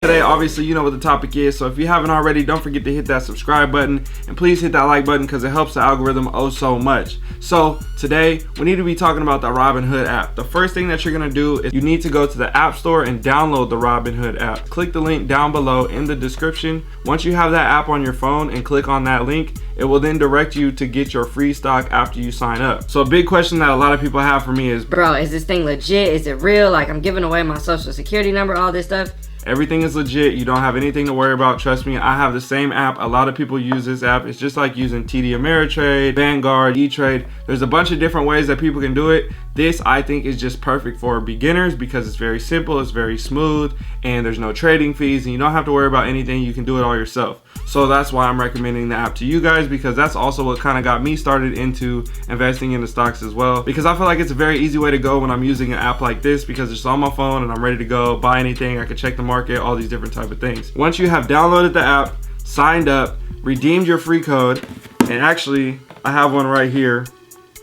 Today, obviously, you know what the topic is, so if you haven't already, don't forget to hit that subscribe button and please hit that like button because it helps the algorithm oh so much. So today we need to be talking about the Robinhood app. The first thing that you're going to do is you need to go to the App Store and download the Robinhood app. Click the link down below in the description. Once you have that app on your phone and click on that link, it will then direct you to get your free stock after you sign up. So a big question that a lot of people have for me is, bro, is this thing legit? Is it real? Like, I'm giving away my social security number, all this stuff. everything is legit. You don't have anything to worry about. Trust me, I have the same app. A lot of people use this app. It's just like using TD Ameritrade, Vanguard, E-Trade. There's a bunch of different ways that people can do it. This, I think, is just perfect for beginners because it's very simple, it's very smooth, and there's no trading fees, and you don't have to worry about anything. You can do it all yourself. So that's why I'm recommending the app to you guys, because that's also what kind of got me started into investing in the stocks as well, because I feel like it's a very easy way to go when I'm using an app like this, because it's on my phone and I'm ready to go buy anything. I can check the market, all these different type of things. Once you have downloaded the app, signed up, redeemed your free code, and actually I have one right here.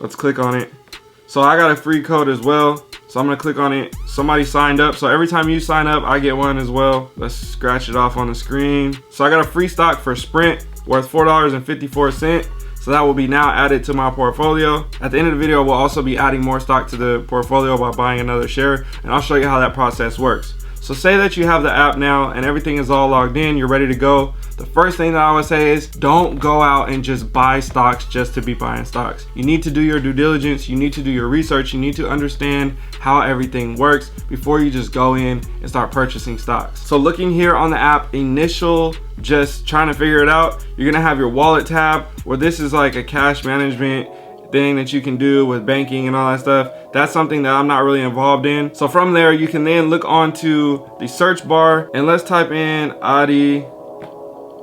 Let's click on it. So I got a free code as well, so I'm gonna click on it. Somebody signed up, so every time you sign up I get one as well. Let's scratch it off on the screen. So I got a free stock for Sprint worth $4.54, so that will be now added to my portfolio. At the end of the video, we'll also be adding more stock to the portfolio by buying another share, and I'll show you how that process works. So say that you have the app now and everything is all logged in, you're ready to go. The first thing that I would say is don't go out and just buy stocks just to be buying stocks. You need to do your due diligence, you need to do your research, you need to understand how everything works before you just go in and start purchasing stocks. So looking here on the app, initial, just trying to figure it out, you're gonna have your wallet tab, where this is like a cash management thing that you can do with banking and all that stuff. That's something that I'm not really involved in. So from there, you can then look onto the search bar and let's type in Adi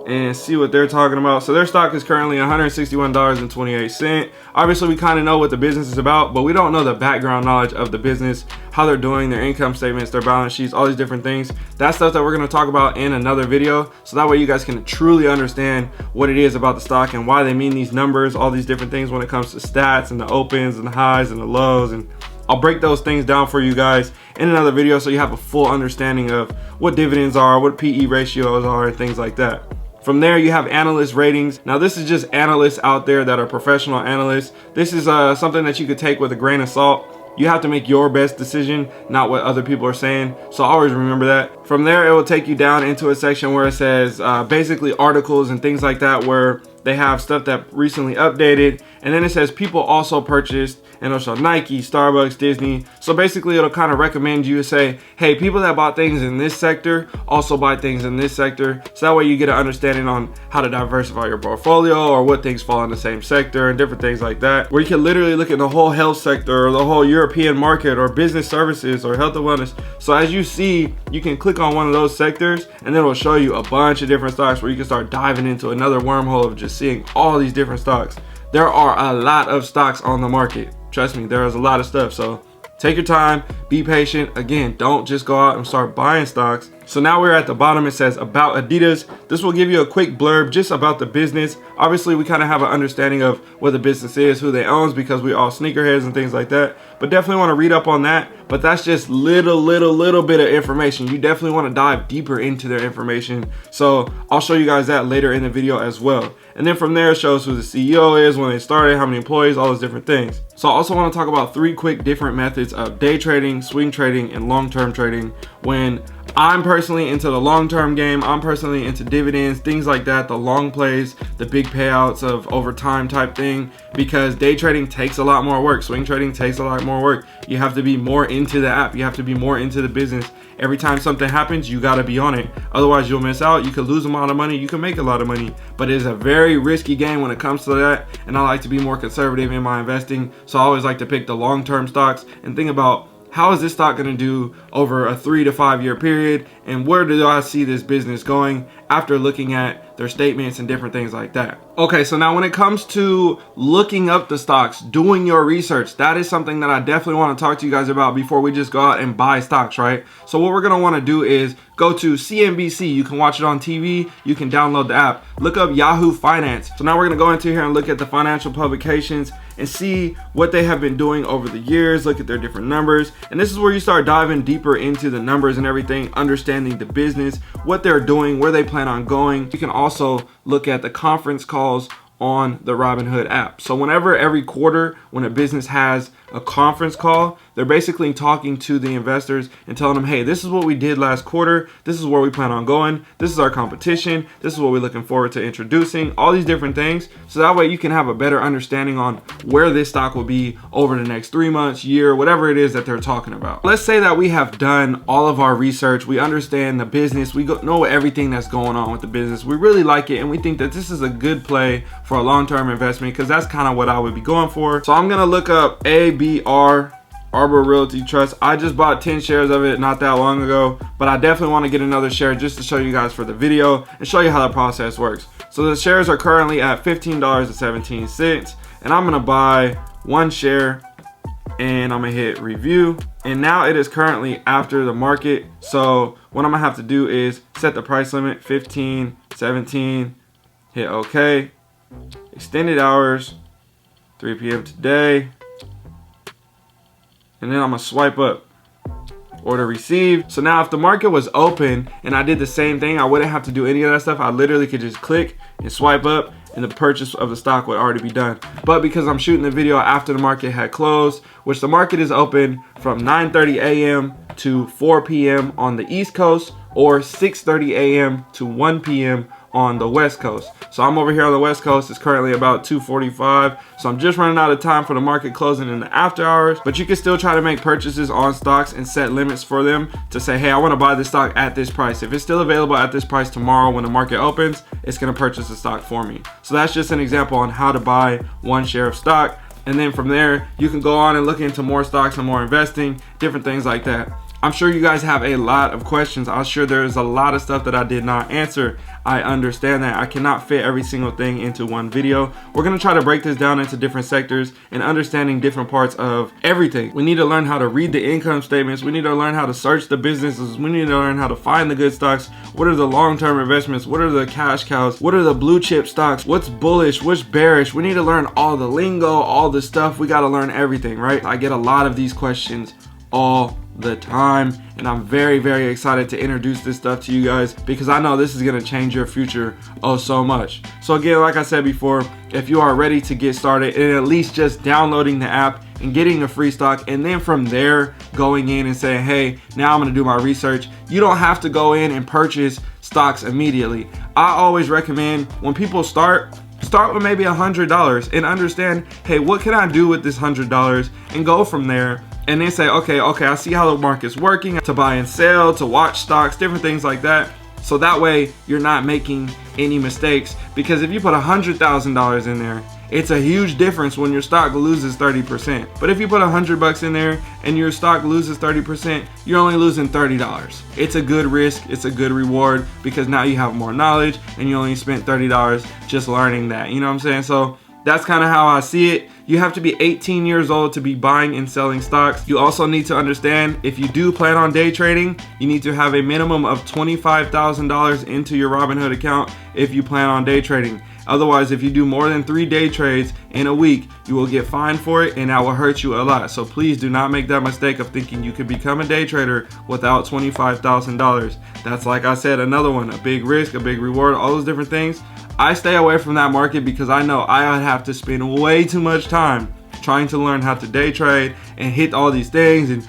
and see what they're talking about. So their stock is currently $161.28. Obviously, we kind of know what the business is about, but we don't know the background knowledge of the business, how they're doing, their income statements, their balance sheets, all these different things. That's stuff that we're going to talk about in another video, so that way you guys can truly understand what it is about the stock and why they mean these numbers, all these different things when it comes to stats and the opens and the highs and the lows. And I'll break those things down for you guys in another video so you have a full understanding of what dividends are, what PE ratios are, and things like that. From there, you have analyst ratings. Now, this is just analysts out there that are professional analysts. This is something that you could take with a grain of salt. You have to make your best decision, not what other people are saying. So always remember that. From there, it will take you down into a section where it says basically articles and things like that, where they have stuff that recently updated. And then it says people also purchased, and it'll show Nike, Starbucks, Disney. So basically it'll kind of recommend you to say, hey, people that bought things in this sector also buy things in this sector. So that way you get an understanding on how to diversify your portfolio or what things fall in the same sector and different things like that. Where you can literally look at the whole health sector or the whole European market or business services or health and wellness. So as you see, you can click on one of those sectors and then it'll show you a bunch of different stocks where you can start diving into another wormhole of just seeing all these different stocks. There are a lot of stocks on the market. Trust me, there is a lot of stuff. So take your time, be patient. Again, don't just go out and start buying stocks. So now we're at the bottom. It says about Adidas. This will give you a quick blurb just about the business. Obviously, we kind of have an understanding of what the business is, who they owns, because we all sneakerheads and things like that. But definitely want to read up on that. But that's just little bit of information. You definitely want to dive deeper into their information. So I'll show you guys that later in the video as well. And then from there, it shows who the CEO is, when they started, how many employees, all those different things. So I also want to talk about 3 quick different methods of day trading, swing trading, and long-term trading. When I'm personally into the long-term game, I'm personally into dividends, things like that, the long plays, the big payouts of over time type thing, because day trading takes a lot more work. Swing trading takes a lot more work. You have to be more into the app. You have to be more into the business. Every time something happens, you got to be on it. Otherwise, you'll miss out. You could lose a lot of money. You can make a lot of money, but it is a very risky game when it comes to that. And I like to be more conservative in my investing. So I always like to pick the long-term stocks and think about, how is this stock going to do over a 3 to 5 year period? And where do I see this business going after looking at their statements and different things like that? Okay, so now when it comes to looking up the stocks, doing your research, that is something that I definitely want to talk to you guys about before we just go out and buy stocks, right? So what we're going to want to do is go to CNBC. You can watch it on TV. You can download the app. Look up Yahoo Finance. So now we're going to go into here and look at the financial publications. and see what they have been doing over the years, look at their different numbers. And this is where you start diving deeper into the numbers and everything, understanding the business, what they're doing, where they plan on going. You can also look at the conference calls on the Robinhood app. So whenever every quarter, when a business has a conference call, they're basically talking to the investors and telling them, hey, this is what we did last quarter. This is where we plan on going. This is our competition. This is what we're looking forward to introducing, all these different things. So that way you can have a better understanding on where this stock will be over the next 3 months, year, whatever it is that they're talking about. Let's say that we have done all of our research. We understand the business. We know everything that's going on with the business. We really like it. And we think that this is a good play for a long-term investment, because that's kind of what I would be going for. So I'm going to look up ABR, Arbor Realty Trust. I just bought 10 shares of it not that long ago, but I definitely want to get another share just to show you guys for the video and show you how the process works. So the shares are currently at $15.17, and I'm going to buy 1 share, and I'm going to hit review. And now it is currently after the market. So what I'm going to have to do is set the price limit, 15.17, hit OK. Extended hours, 3 p.m. today. And then I'm gonna swipe up, order received. So now if the market was open and I did the same thing, I wouldn't have to do any of that stuff. I literally could just click and swipe up, and the purchase of the stock would already be done. But because I'm shooting the video after the market had closed, which the market is open from 9:30 a.m. to 4 p.m. on the East Coast, or 6:30 a.m. to 1 p.m. on the West Coast. So I'm over here on the West Coast. It's currently about 2:45. So I'm just running out of time for the market closing in the after hours, but you can still try to make purchases on stocks and set limits for them to say, hey, I want to buy this stock at this price. If it's still available at this price tomorrow when the market opens, it's going to purchase the stock for me. So that's just an example on how to buy 1 share of stock. And then from there, you can go on and look into more stocks and more investing, different things like that. I'm sure you guys have a lot of questions. I'm sure there's a lot of stuff that I did not answer. I understand that I cannot fit every single thing into one video. We're gonna try to break this down into different sectors and understanding different parts of everything. We need to learn how to read the income statements. We need to learn how to search the businesses. We need to learn how to find the good stocks. What are the long-term investments? What are the cash cows? What are the blue chip stocks? What's bullish? What's bearish? We need to learn all the lingo, all the stuff. We gotta learn everything, right? I get a lot of these questions all the time, and I'm very, very excited to introduce this stuff to you guys, because I know this is going to change your future oh so much. So again, like I said before, if you are ready to get started, and at least just downloading the app and getting a free stock, and then from there going in and saying, hey, now I'm going to do my research, you don't have to go in and purchase stocks immediately. I always recommend when people start with maybe $100 and understand, hey, what can I do with this $100, and go from there. And then say, okay, I see how the market's working, to buy and sell, to watch stocks, different things like that. So that way you're not making any mistakes, because if you put $100,000 in there, it's a huge difference when your stock loses 30%. But if you put $100 in there and your stock loses 30%, you're only losing $30. It's a good risk, it's a good reward, because now you have more knowledge and you only spent $30 just learning that. You know what I'm saying? So that's kind of how I see it. You have to be 18 years old to be buying and selling stocks. You also need to understand, if you do plan on day trading, you need to have a minimum of $25,000 into your Robinhood account if you plan on day trading. Otherwise, if you do more than 3 day trades in a week, you will get fined for it, and that will hurt you a lot. So please do not make that mistake of thinking you could become a day trader without $25,000. That's, like I said, another one, a big risk, a big reward, all those different things. I stay away from that market because I know I would have to spend way too much time trying to learn how to day trade and hit all these things, and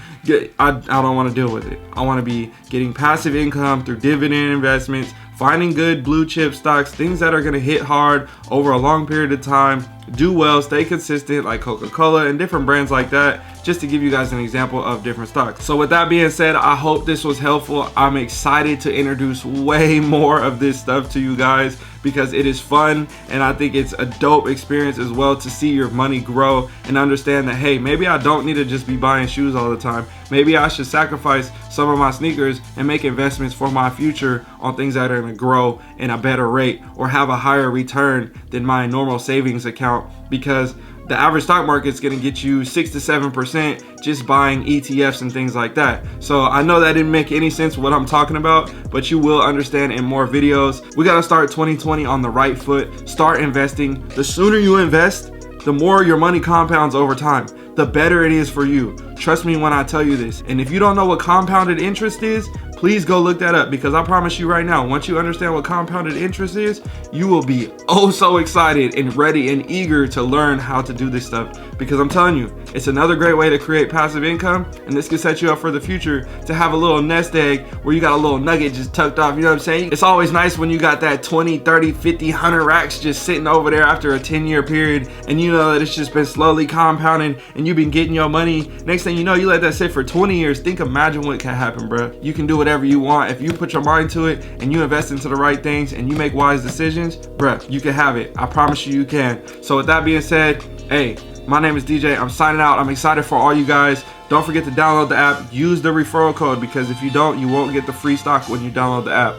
I don't want to deal with it. I want to be getting passive income through dividend investments, finding good blue chip stocks, things that are going to hit hard over a long period of time, do well, stay consistent, like Coca-Cola and different brands like that, just to give you guys an example of different stocks. So with that being said, I hope this was helpful. I'm excited to introduce way more of this stuff to you guys, because it is fun, and I think it's a dope experience as well to see your money grow and understand that, hey, maybe I don't need to just be buying shoes all the time. Maybe I should sacrifice some of my sneakers and make investments for my future on things that are going to grow in a better rate or have a higher return than my normal savings account, because the average stock market is going to get you 6 to 7% just buying ETFs and things like that. So I know that didn't make any sense what I'm talking about, but you will understand in more videos. We got to start 2020 on the right foot. Start investing. The sooner you invest, the more your money compounds over time, the better it is for you. Trust me when I tell you this. And if you don't know what compounded interest is, please go look that up, because I promise you right now, once you understand what compounded interest is, you will be oh so excited and ready and eager to learn how to do this stuff. Because I'm telling you, it's another great way to create passive income, and this can set you up for the future to have a little nest egg where you got a little nugget just tucked off, you know what I'm saying? It's always nice when you got that 20, 30, 50, 100 racks just sitting over there after a 10-year period, and you know that it's just been slowly compounding and you've been getting your money. Next thing you know, you let that sit for 20 years. Imagine what can happen, bro. You can do whatever you want. If you put your mind to it and you invest into the right things and you make wise decisions, bro, you can have it. I promise you, you can. So with that being said, hey, my name is DJ. I'm signing out. I'm excited for all you guys. Don't forget to download the app. Use the referral code, because if you don't, you won't get the free stock when you download the app.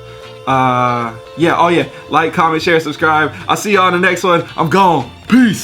Yeah, like, comment, share, subscribe. I'll see you on the next one. I'm gone. Peace.